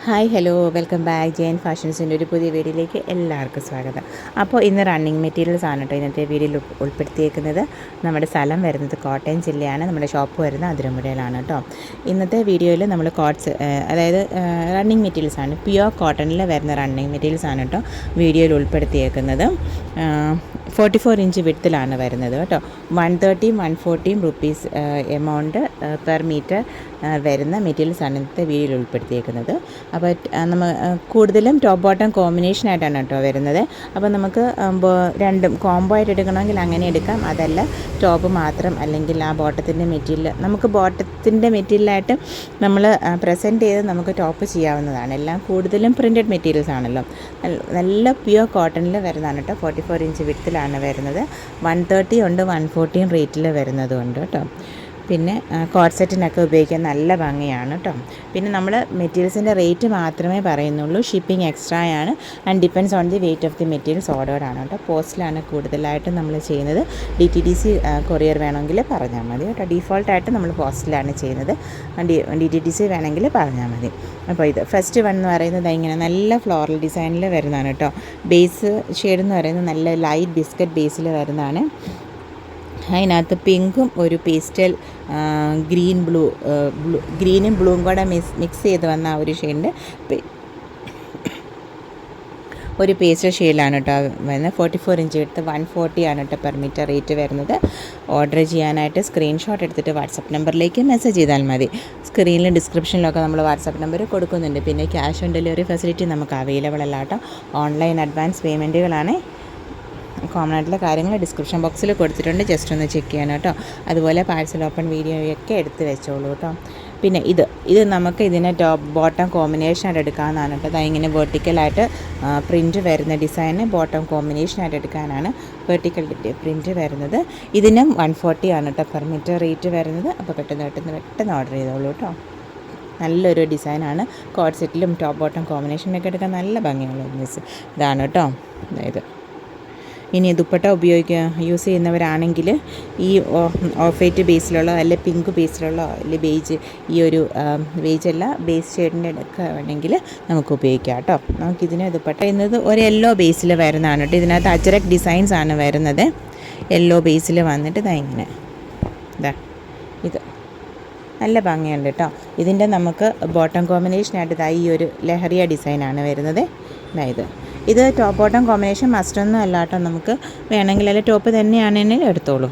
Hi hello welcome back Jain ഫാഷൻസിൻ്റെ ഒരു പുതിയ വീഡിയോയിലേക്ക് എല്ലാവർക്കും സ്വാഗതം. അപ്പോൾ ഇന്ന് റണ്ണിങ് മെറ്റീരിയൽസ് ആണ് കേട്ടോ ഇന്നത്തെ വീഡിയോയിൽ ഉൾപ്പെടുത്തിയേക്കുന്നത്. നമ്മുടെ സ്ഥലം വരുന്നത് കോട്ടയം ജില്ലയാണ്. നമ്മുടെ ഷോപ്പ് വരുന്നത് അതിരമ്പുഴയിലാണ് കേട്ടോ. ഇന്നത്തെ വീഡിയോയിൽ നമ്മൾ അതായത് റണ്ണിങ് മെറ്റീരിയൽസ് ആണ്, പ്യുവർ കോട്ടണിൽ വരുന്ന റണ്ണിങ് മെറ്റീരിയൽസ് ആണ് കേട്ടോ വീഡിയോയിൽ ഉൾപ്പെടുത്തിയേക്കുന്നത്. 44 ഇഞ്ച് വിഡ്ത്തിലാണ് വരുന്നത് കേട്ടോ. 130-140 റുപ്പീസ് എമൗണ്ട് പെർ മീറ്റർ വരുന്ന മെറ്റീരിയൽസ് ആണ് ഇന്നത്തെ വീഡിയോയിൽ ഉൾപ്പെടുത്തിയേക്കുന്നത്. അപ്പോൾ കൂടുതലും ടോപ്പ് ബോട്ടം കോമ്പിനേഷനായിട്ടാണ് കേട്ടോ വരുന്നത്. അപ്പോൾ നമുക്ക് രണ്ടും കോംബോ ആയിട്ട് എടുക്കണമെങ്കിൽ അങ്ങനെ എടുക്കാം. അതല്ല ടോപ്പ് മാത്രം അല്ലെങ്കിൽ ആ ബോട്ടത്തിൻ്റെ മെറ്റീരിയൽ നമുക്ക് ബോട്ടത്തിൻ്റെ മെറ്റീരിയലായിട്ട് നമ്മൾ പ്രസൻറ്റ് ചെയ്ത് നമുക്ക് ടോപ്പ് ചെയ്യാവുന്നതാണ്. എല്ലാം കൂടുതലും പ്രിൻറ്റഡ് മെറ്റീരിയൽസ് ആണല്ലോ. നല്ല പ്യുവർ കോട്ടണിൽ വരുന്നതാണ് കേട്ടോ. 44 ഇഞ്ച് വിഡ്ത്തിലാണ് വരുന്നത്. 130 ഉണ്ട്, 140 റേറ്റിൽ വരുന്നതുകൊണ്ട് കേട്ടോ. പിന്നെ കോട്ട് സെറ്റിനൊക്കെ ഉപയോഗിക്കാൻ നല്ല ഭംഗിയാണ് കേട്ടോ. പിന്നെ നമ്മൾ മെറ്റീരിയൽസിൻ്റെ റേറ്റ് മാത്രമേ പറയുന്നുള്ളൂ. ഷിപ്പിംഗ് എക്സ്ട്രാ ആണ് and depends on the weight of the materials ordered ആണ് കേട്ടോ. പോസ്റ്റിലാണ് കൂടുതലായിട്ടും നമ്മൾ ചെയ്യുന്നത്. DTDC കൊറിയർ വേണമെങ്കിൽ പറഞ്ഞാൽ മതി കേട്ടോ. ഡീഫോൾട്ടായിട്ട് നമ്മൾ പോസ്റ്റിലാണ് ചെയ്യുന്നത്. DTDC വേണമെങ്കിൽ പറഞ്ഞാൽ മതി. അപ്പോൾ ഇത് ഫസ്റ്റ് വൺ എന്ന് പറയുന്നത് ഇങ്ങനെ നല്ല ഫ്ലോറൽ ഡിസൈനിൽ വരുന്നതാണ് കേട്ടോ. ബേസ് ഷെയ്ഡ് എന്ന് പറയുന്നത് നല്ല ലൈറ്റ് ബിസ്ക്കറ്റ് ബേസിൽ വരുന്നതാണ്. അതിനകത്ത് പിങ്കും ഒരു പേസ്റ്റൽ ഗ്രീനും ബ്ലൂവും കൂടെ മിക്സ് ചെയ്ത് വന്ന ആ ഒരു ഷെയ്ഡിൻ്റെ ഒരു പേസ്റ്റൽ ഷെയ്ഡിലാണ് കേട്ടോ വരുന്നത്. 44 ഇഞ്ച് എടുത്ത് 140 ആണ് കേട്ടോ പെർ മീറ്റർ റേറ്റ് വരുന്നത്. ഓർഡർ ചെയ്യാനായിട്ട് സ്ക്രീൻഷോട്ട് എടുത്തിട്ട് വാട്സപ്പ് നമ്പറിലേക്ക് മെസ്സേജ് ചെയ്താൽ മതി. സ്ക്രീനിലും ഡിസ്ക്രിപ്ഷനിലൊക്കെ നമ്മൾ വാട്സപ്പ് നമ്പർ കൊടുക്കുന്നുണ്ട്. പിന്നെ ക്യാഷ് ഓൺ ഡെലിവറി ഫെസിലിറ്റി നമുക്ക് അവൈലബിൾ അല്ല കേട്ടോ. Online advance പേയ്മെൻറ്റുകളാണ്. കോമൺ ആയിട്ടുള്ള കാര്യങ്ങൾ ഡിസ്ക്രിപ്ഷൻ ബോക്സിൽ കൊടുത്തിട്ടുണ്ട്, ജസ്റ്റ് ഒന്ന് ചെക്ക് ചെയ്യാൻ കേട്ടോ. അതുപോലെ പാഴ്സൽ ഓപ്പൺ വീഡിയോയൊക്കെ എടുത്ത് വെച്ചോളൂ കേട്ടോ. പിന്നെ ഇത് നമുക്ക് ഇതിനെ ടോപ്പ് ബോട്ടം കോമ്പിനേഷനായിട്ട് എടുക്കാവുന്നതാണ് കേട്ടോ. ഇങ്ങനെ വെർട്ടിക്കലായിട്ട് പ്രിൻറ്റ് വരുന്ന ഡിസൈന് ബോട്ടം കോമ്പിനേഷനായിട്ട് എടുക്കാനാണ് വെർട്ടിക്കൽ പ്രിൻറ്റ് വരുന്നത്. ഇതിനും 140 ആണ് കേട്ടോ പെർ മീറ്റർ റേറ്റ് വരുന്നത്. അപ്പോൾ പെട്ടെന്ന് ഓർഡർ ചെയ്തോളൂ കേട്ടോ. നല്ലൊരു ഡിസൈനാണ്. കോട്ട് സെറ്റിലും ടോപ്പ് ബോട്ടം കോമ്പിനേഷനൊക്കെ എടുക്കാൻ നല്ല ഭംഗിയുള്ള ഇതാണ് കേട്ടോ. അതായത് ഇനി ദുപ്പട്ട യൂസ് ചെയ്യുന്നവരാണെങ്കിൽ ഈ ഓഫ് വൈറ്റ് ബേസിലുള്ള അല്ലെങ്കിൽ പിങ്ക് ബേസിലുള്ള അല്ലെങ്കിൽ ബേജ് ഈ ഒരു ബേജല്ല ബേസ് ഷെയ്ഡിൻ്റെ ഒക്കെ വേണമെങ്കിൽ നമുക്ക് ഉപയോഗിക്കാം കേട്ടോ. നമുക്കിതിന് ദുപ്പട്ട എന്നത് ഒരു യെല്ലോ ബേസിൽ വരുന്നതാണ് കേട്ടോ. ഇതിനകത്ത് അജറക് ഡിസൈൻസ് ആണ് വരുന്നത്. യെല്ലോ ബേസിൽ വന്നിട്ട് ഇങ്ങനെ ഇത് നല്ല ഭംഗിയുണ്ട് കേട്ടോ. ഇതിൻ്റെ നമുക്ക് ബോട്ടം കോമ്പിനേഷനായിട്ട് ഈ ഒരു ലഹരിയ ഡിസൈനാണ് വരുന്നത്. ഇത് ടോപ്പ് ബോട്ടം കോമ്പിനേഷൻ മസ്റ്റൊന്നും അല്ല കേട്ടോ. നമുക്ക് വേണമെങ്കിൽ അതിൽ ടോപ്പ് തന്നെയാണെങ്കിൽ എടുത്തോളൂ.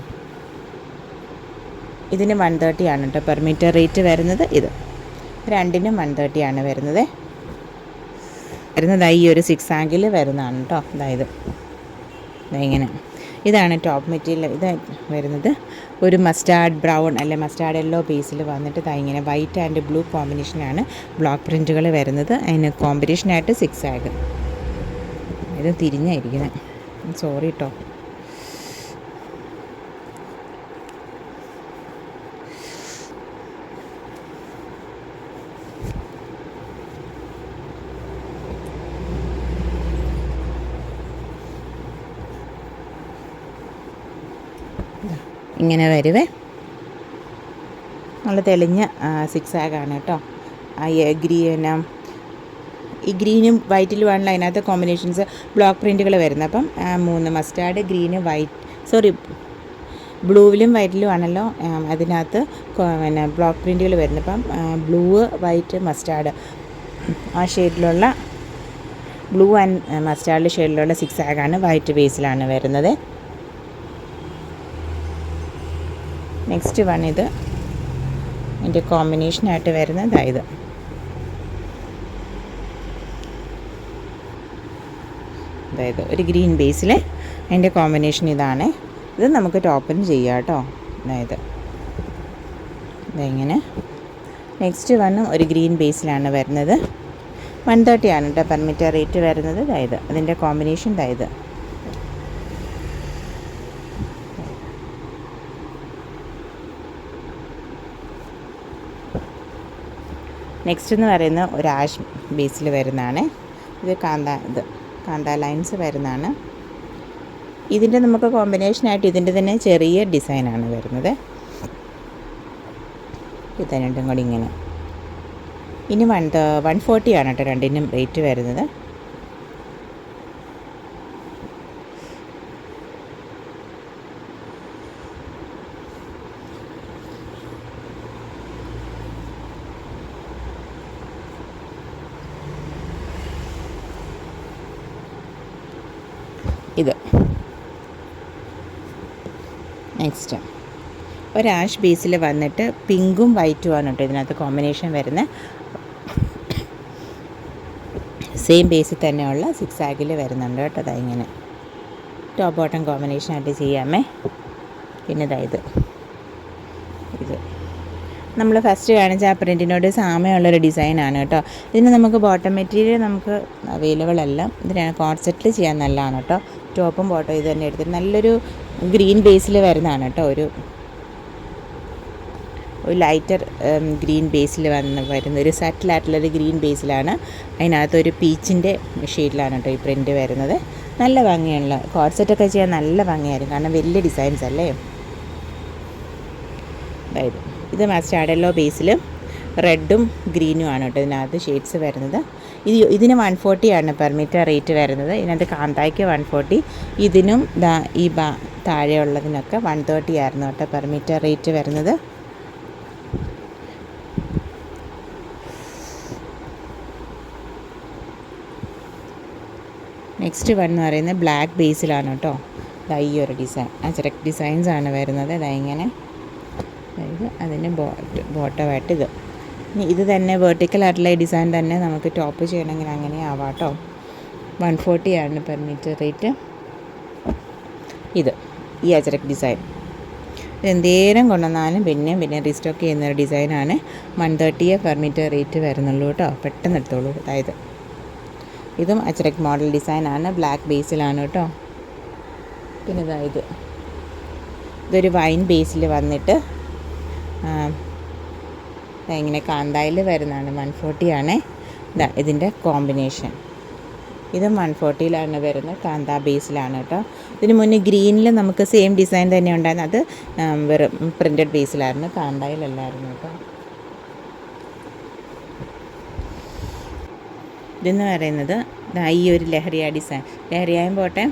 ഇതിന് 130 ആണ് കേട്ടോ പെർ മീറ്റർ റേറ്റ് വരുന്നത്. ഇത് രണ്ടിനും 130 ആണ് വരുന്നത്. ഈ ഒരു 6 ആംഗിൾ വരുന്നതാണ് കേട്ടോ. ഇങ്ങനെ ഇതാണ് ടോപ്പ് മെറ്റീരിയൽ. ഇത് വരുന്നത് ഒരു മസ്റ്റാർഡ് ബ്രൗൺ അല്ലെ മസ്റ്റാർഡ് യെല്ലോ ബേസിൽ വന്നിട്ട് ഇങ്ങനെ വൈറ്റ് ആൻഡ് ബ്ലൂ കോമ്പിനേഷനാണ് ബ്ലോക്ക് പ്രിൻറ്റുകൾ വരുന്നത്. അതിന് കോമ്പിനേഷനായിട്ട് 6 ആഗ് ഇത് തിരിഞ്ഞായിരിക്കുന്നത്. സോറി കേട്ടോ. ഇങ്ങനെ വരുവേ. നല്ല തെളിഞ്ഞ 6 ആഗാണ് കേട്ടോ. ഈ ഗ്രീനും വൈറ്റിലും ആണല്ലോ അതിനകത്ത് കോമ്പിനേഷൻസ് ബ്ലോക്ക് പ്രിൻറ്റുകൾ വരുന്നത്. അപ്പം 3 മസ്റ്റാർഡ് ഗ്രീന് ബ്ലൂവിലും വൈറ്റിലും ആണല്ലോ അതിനകത്ത് ബ്ലോക്ക് പ്രിൻറ്റുകൾ വരുന്നത്. അപ്പം ബ്ലൂ വൈറ്റ് മസ്റ്റാർഡ് ആ ഷെയ്ഡിലുള്ള ബ്ലൂ ആൻഡ് മസ്റ്റാർഡ് ഷെയ്ഡിലുള്ള 6 ആഗാണ് വൈറ്റ് ബേസിലാണ് വരുന്നത്. നെക്സ്റ്റ് വൺ ഇത് ഇതിൻ്റെ കോമ്പിനേഷനായിട്ട് വരുന്നത് അതായത് ഒരു ഗ്രീൻ ബേസിൽ അതിൻ്റെ കോമ്പിനേഷൻ ഇതാണ്. ഇത് നമുക്ക് ടോപ്പിന് ചെയ്യാം കേട്ടോ. ഇങ്ങനെ നെക്സ്റ്റ് വണ്ണും ഒരു ഗ്രീൻ ബേസിലാണ് വരുന്നത്. 130 ആണ് കേട്ടോ പെർ മീറ്റർ റേറ്റ് വരുന്നത്. അതിൻ്റെ കോമ്പിനേഷൻ നെക്സ്റ്റ് എന്ന് പറയുന്നത് ഒരു ആഷ് ബേസിൽ വരുന്നതാണ്. ഇത് കാന്ത ലൈൻസ് വരുന്നതാണ്. ഇതിൻ്റെ നമുക്ക് കോമ്പിനേഷനായിട്ട് ഇതിൻ്റെ തന്നെ ചെറിയ ഡിസൈനാണ് വരുന്നത്. ഇത് രണ്ടും കൂടി ഇങ്ങനെ ഇനി 140 ആണ് കേട്ടോ രണ്ടിനും റേറ്റ് വരുന്നത്. ഇത് നെക്സ്റ്റ് ഒരു ആഷ് ബേസിൽ വന്നിട്ട് പിങ്കും വൈറ്റും ആണ് കേട്ടോ ഇതിനകത്ത് കോമ്പിനേഷൻ വരുന്നത്. സെയിം ബേസിൽ തന്നെയുള്ള 6 ആഗിൽ വരുന്നുണ്ട് കേട്ടോ. അതാ ഇങ്ങനെ ടോപ്പ് ബോട്ടം കോമ്പിനേഷനായിട്ട് ചെയ്യാമേ. പിന്നെ ഇത് നമ്മൾ ഫസ്റ്റ് കാണിച്ച ആ പ്രിൻറ്റിനോട് സാമ്യമുള്ളൊരു ഡിസൈനാണ് കേട്ടോ. ഇതിന് നമുക്ക് ബോട്ടം മെറ്റീരിയൽ നമുക്ക് അവൈലബിൾ അല്ല. ഇതിനാണ് കോൺസെപ്റ്റിൽ ചെയ്യാൻ നല്ലതാണ് കേട്ടോ. ടോപ്പും ബോട്ടം ഇത് തന്നെ എടുത്തിട്ട് നല്ലൊരു ഗ്രീൻ ബേസിൽ വരുന്നതാണ് കേട്ടോ. ഒരു ലൈറ്റർ ഗ്രീൻ ബേസിൽ വരുന്ന ഒരു സറ്റിലായിട്ടുള്ളൊരു ഗ്രീൻ ബേസിലാണ്. അതിനകത്തൊരു പീച്ചിൻ്റെ ഷെയ്ഡിലാണ് കേട്ടോ ഈ പ്രിൻറ്റ് വരുന്നത്. നല്ല ഭംഗിയുള്ള കോൺസെപ്റ്റൊക്കെ ചെയ്യാൻ നല്ല ഭംഗിയായിരിക്കും, കാരണം വലിയ ഡിസൈൻസ് അല്ലേ. അതായത് ഇത് മസ്റ്റാർഡ് യെല്ലോ ബേസിൽ റെഡും ഗ്രീനും ആണ് കേട്ടോ ഇതിനകത്ത് ഷെയ്ഡ്സ് വരുന്നത്. ഇതിന് 140 ആണ് പെർ മീറ്റർ റേറ്റ് വരുന്നത്. ഇതിനകത്ത് കാന്തായ്ക്ക് 140, ഇതിനും ഈ താഴെയുള്ളതിനൊക്കെ 130 ആയിരുന്നു കേട്ടോ പെർ മീറ്റർ റേറ്റ് വരുന്നത്. നെക്സ്റ്റ് വൺ എന്ന് പറയുന്നത് ബ്ലാക്ക് ബേസിലാണ് കേട്ടോ. ഈ ഒരു ഡിസൈൻ അച്ചറക് ഡിസൈൻസ് ആണ് വരുന്നത്. ഇങ്ങനെ അതായത് അതിന് ബോട്ടമായിട്ട് ഇത് തന്നെ വെർട്ടിക്കൽ ആയിട്ടുള്ള ഡിസൈൻ തന്നെ നമുക്ക് ടോപ്പ് ചെയ്യണമെങ്കിൽ അങ്ങനെ ആവാം കേട്ടോ. 140 ആണ് പെർ മീറ്റർ റേറ്റ്. ഈ അച്ചറക് ഡിസൈൻ എന്തേരം കൊണ്ടുവന്നാലും പിന്നെ റീസ്റ്റോക്ക് ചെയ്യുന്നൊരു ഡിസൈനാണ്. 130 പെർ മീറ്റർ റേറ്റ് വരുന്നുള്ളൂ കേട്ടോ. പെട്ടെന്ന് എടുത്തോളൂ. അതായത് ഇതും അച്ചറക് മോഡൽ ഡിസൈനാണ്, ബ്ലാക്ക് ബേസിലാണ് കേട്ടോ. പിന്നെ ഇതൊരു വൈൻ ബേസിൽ വന്നിട്ട് ഇങ്ങനെ കാന്തായിൽ വരുന്നതാണ്. 140 ആണ് ഇതിൻ്റെ കോമ്പിനേഷൻ. ഇതും 140 വരുന്നത്, കാന്താ ബേസിലാണ് കേട്ടോ. ഇതിന് മുന്നേ ഗ്രീനിൽ നമുക്ക് സെയിം ഡിസൈൻ തന്നെ ഉണ്ടായിരുന്നു. അത് വെറും പ്രിൻറ്റഡ് ബേസിലായിരുന്നു, കാന്തായിലല്ലായിരുന്നു കേട്ടോ. ഇതെന്ന് പറയുന്നത് ഈ ഒരു ലഹരിയ ഡിസൈൻ, ലഹരിയായും പോട്ടെ.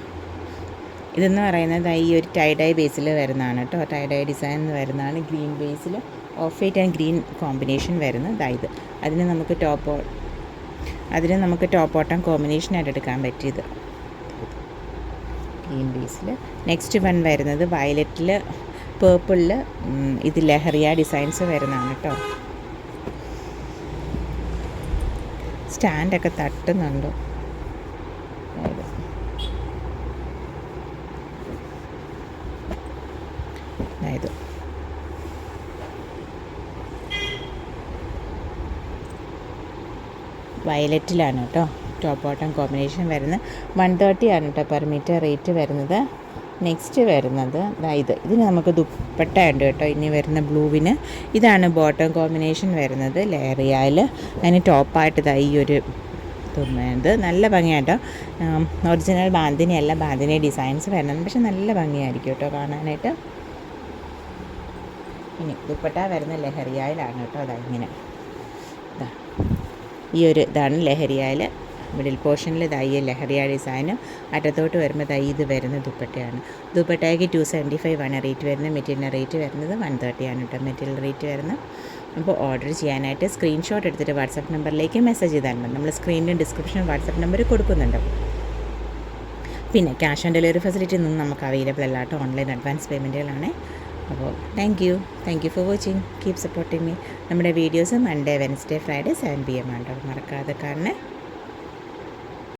ഇതെന്ന് പറയുന്നത് ഈ ഒരു ടൈഡൈ ബേസിൽ വരുന്നതാണ് കേട്ടോ. ടൈഡൈ ഡിസൈൻ എന്ന് വരുന്നതാണ്. Green Basil of white and green combination വരുന്നത്. അതിന് നമുക്ക് ടോപ്പ് ബോട്ടം കോമ്പിനേഷനായിട്ട് എടുക്കാൻ പറ്റിയത് ഗ്രീൻ ബേസിൽ. നെക്സ്റ്റ് വൺ വരുന്നത് വയലറ്റിൽ പേർപ്പിളിൽ ഇത് ലഹരിയ ഡിസൈൻസ് വരുന്നതാണ് കേട്ടോ. സ്റ്റാൻഡൊക്കെ തട്ടുന്നുണ്ടോ? അതായത് വയലറ്റിലാണ് കേട്ടോ ടോപ്പ് ബോട്ടം കോമ്പിനേഷൻ വരുന്നത്. 130 ആണ് കേട്ടോ പെർ മീറ്റർ റേറ്റ് വരുന്നത്. നെക്സ്റ്റ് വരുന്നത് ഇതിന് നമുക്ക് ദുപ്പട്ട ഉണ്ട് കേട്ടോ. ഇനി വരുന്ന ബ്ലൂവിന് ഇതാണ് ബോട്ടം കോമ്പിനേഷൻ വരുന്നത് ലഹരിയയിൽ. അതിന് ടോപ്പായിട്ട് ഈ ഒരു തുന്നത് നല്ല ഭംഗിയായിട്ടോ. ഒറിജിനൽ ബാന്തിനി അല്ല, ബാന്തിനി ഡിസൈൻസ് വരുന്നത്, പക്ഷെ നല്ല ഭംഗിയായിരിക്കും കേട്ടോ കാണാനായിട്ട്. ഇനി ദുപ്പട്ട വരുന്ന ലഹരിയയിലാണ് കേട്ടോ. ഇങ്ങനെ ഈ ഒരു ഇതാണ് ലഹരിയയിൽ. മിഡിൽ പോർഷനിൽ ഈ ലഹരിയ ഡിസൈനും അറ്റത്തോട്ട് വരുമ്പോൾ ഇത് വരുന്ന ദുപ്പട്ടയാണ്. ദുപ്പട്ടയ്ക്ക് 275 ആണ് റേറ്റ് വരുന്നത്. മെറ്റീരിയൽ റേറ്റ് വരുന്നത് 130 ആണ് കേട്ടോ മെറ്റീരിയൽ റേറ്റ് വരുന്നത്. അപ്പോൾ ഓർഡർ ചെയ്യാനായിട്ട് സ്ക്രീൻഷോട്ട് എടുത്തിട്ട് വാട്സാപ്പ് നമ്പറിലേക്ക് മെസ്സേജ് ചെയ്താൽ മതി. നമ്മൾ സ്ക്രീനിലും ഡിസ്ക്രിപ്ഷനിൽ വാട്സാപ്പ് നമ്പർ കൊടുക്കുന്നുണ്ട്. പിന്നെ ക്യാഷ് ഓൺ ഡെലിവറി ഫെസിലിറ്റി ഒന്നും നമുക്ക് അവൈലബിൾ അല്ല കേട്ടോ. ഓൺലൈൻ അഡ്വാൻസ് പേയ്മെൻറ്റുകളാണ്. അപ്പോൾ thank you for watching. Keep supporting me. നമ്മുടെ videos Monday, Wednesday, Friday 7 PM ആണ് കേട്ടോ. മറക്കാതെ കാണണേ.